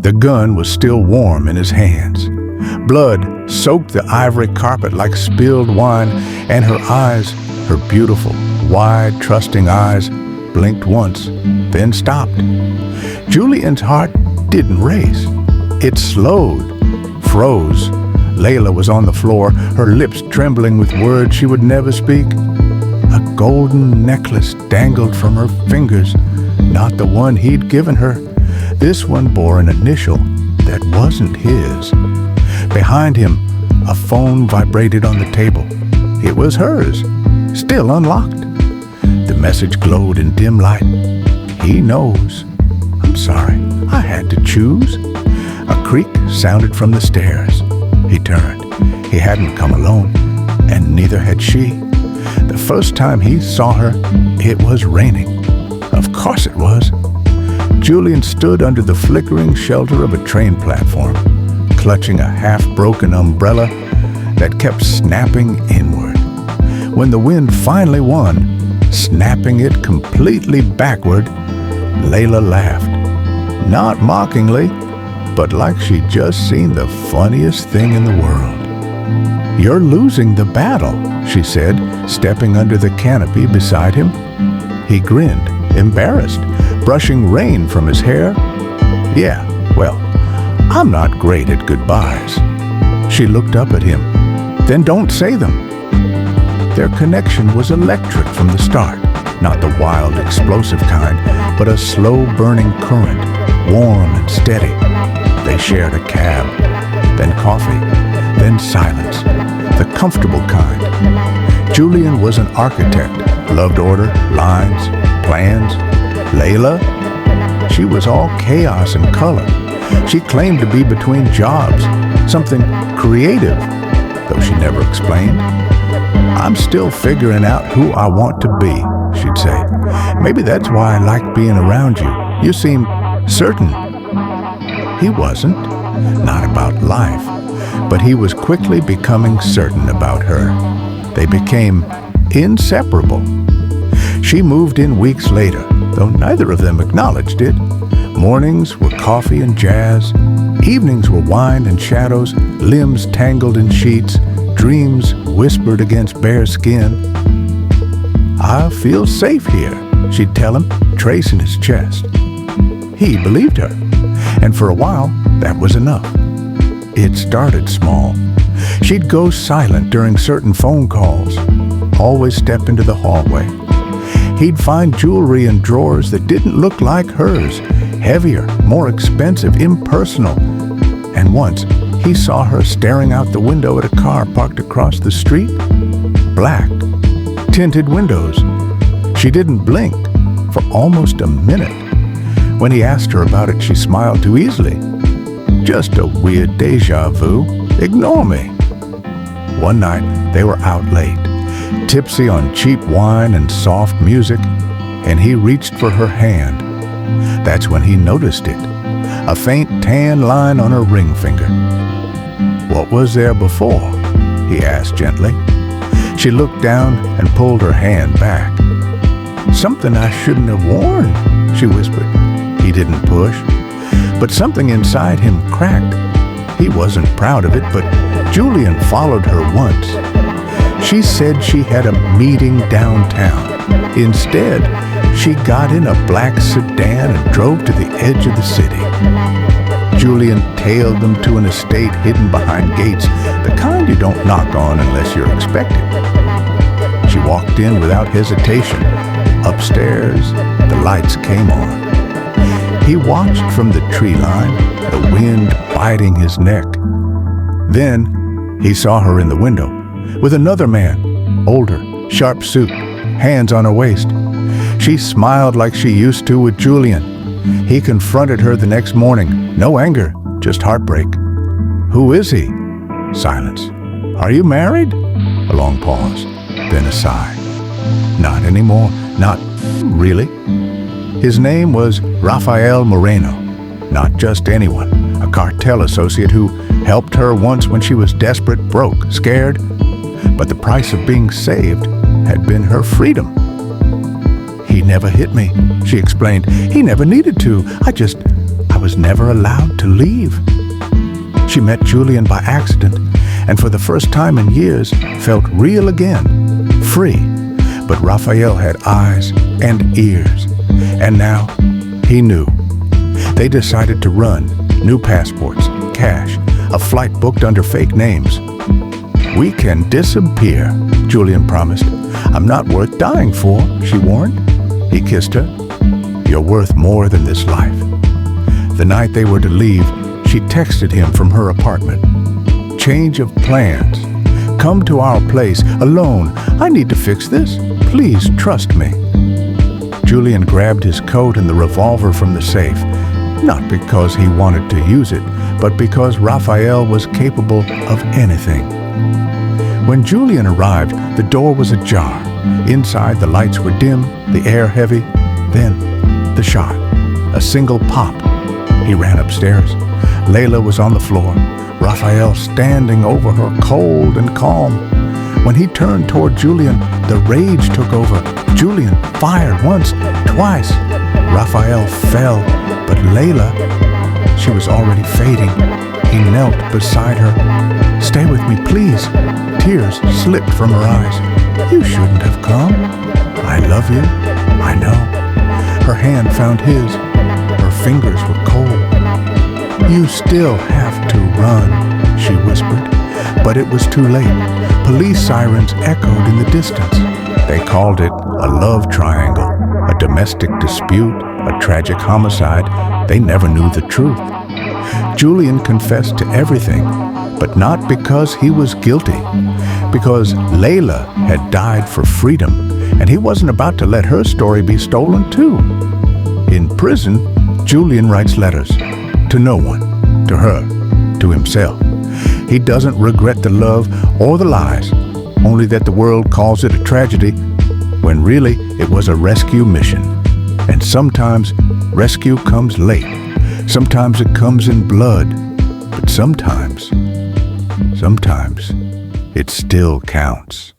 The gun was still warm in his hands. Blood soaked the ivory carpet like spilled wine, and her eyes, her beautiful, wide, trusting eyes, blinked once, then stopped. Julian's heart didn't race. It slowed, froze. Layla was on the floor, her lips trembling with words she would never speak. A golden necklace dangled from her fingers, not the one he'd given her. This one bore an initial that wasn't his. Behind him, a phone vibrated on the table. It was hers, still unlocked. The message glowed in dim light. He knows. I'm sorry, I had to choose. A creak sounded from the stairs. He turned. He hadn't come alone, and neither had she. The first time he saw her, it was raining. Of course it was. Julian stood under the flickering shelter of a train platform, clutching a half-broken umbrella that kept snapping inward. When the wind finally won, snapping it completely backward, Layla laughed. Not mockingly, but like she'd just seen the funniest thing in the world. "You're losing the battle," she said, stepping under the canopy beside him. He grinned, embarrassed, brushing rain from his hair. "Yeah, well, I'm not great at goodbyes." She looked up at him. "Then don't say them." Their connection was electric from the start, not the wild, explosive kind, but a slow-burning current, warm and steady. They shared a cab, then coffee, then silence, the comfortable kind. Julian was an architect, loved order, lines, plans. Layla? She was all chaos and color. She claimed to be between jobs, something creative, though she never explained. "I'm still figuring out who I want to be," she'd say. "Maybe that's why I like being around you. You seem certain." He wasn't, not about life, but he was quickly becoming certain about her. They became inseparable. She moved in weeks later, though neither of them acknowledged it. Mornings were coffee and jazz. Evenings were wine and shadows, limbs tangled in sheets, dreams whispered against bare skin. "I feel safe here," she'd tell him, tracing his chest. He believed her, and for a while, that was enough. It started small. She'd go silent during certain phone calls, always step into the hallway. He'd find jewelry in drawers that didn't look like hers, heavier, more expensive, impersonal. And once, he saw her staring out the window at a car parked across the street. Black, tinted windows. She didn't blink for almost a minute. When he asked her about it, she smiled too easily. "Just a weird deja vu. Ignore me." One night, they were out late, tipsy on cheap wine and soft music, and he reached for her hand. That's when he noticed it, a faint tan line on her ring finger. "What was there before?" he asked gently. She looked down and pulled her hand back. "Something I shouldn't have worn," she whispered. He didn't push, but something inside him cracked. He wasn't proud of it, but Julian followed her once. She said she had a meeting downtown. Instead, she got in a black sedan and drove to the edge of the city. Julian tailed them to an estate hidden behind gates, the kind you don't knock on unless you're expected. She walked in without hesitation. Upstairs, the lights came on. He watched from the tree line, the wind biting his neck. Then he saw her in the window, with another man, older, sharp suit, hands on her waist. She smiled like she used to with Julian. He confronted her the next morning. No anger, just heartbreak. "Who is he?" Silence. "Are you married?" A long pause, then a sigh. "Not anymore, not really." His name was Rafael Moreno, not just anyone, a cartel associate who helped her once when she was desperate, broke, scared. But the price of being saved had been her freedom. "He never hit me," she explained. "He never needed to. I was never allowed to leave. She met Julian by accident, and for the first time in years felt real again, free. But Raphael had eyes and ears, and now he knew. They decided to run, new passports, cash, a flight booked under fake names. "We can disappear," Julian promised. "I'm not worth dying for," she warned. He kissed her. "You're worth more than this life." The night they were to leave, she texted him from her apartment. "Change of plans. Come to our place, alone. I need to fix this. Please trust me." Julian grabbed his coat and the revolver from the safe, not because he wanted to use it, but because Raphael was capable of anything. When Julian arrived, the door was ajar. Inside, the lights were dim, the air heavy. Then, the shot. A single pop. He ran upstairs. Layla was on the floor, Raphael standing over her, cold and calm. When he turned toward Julian, the rage took over. Julian fired once, twice. Raphael fell, but Layla, she was already fading. He knelt beside her. "Stay with me, please." Tears slipped from her eyes. "You shouldn't have come. I love you. I know." Her hand found his. Her fingers were cold. "You still have to run," she whispered. But it was too late. Police sirens echoed in the distance. They called it a love triangle, a domestic dispute, a tragic homicide. They never knew the truth. Julian confessed to everything, but not because he was guilty, because Layla had died for freedom, and he wasn't about to let her story be stolen too. In prison, Julian writes letters to no one, to her, to himself. He doesn't regret the love or the lies, only that the world calls it a tragedy, when really it was a rescue mission. And sometimes rescue comes late. Sometimes it comes in blood. But sometimes it still counts.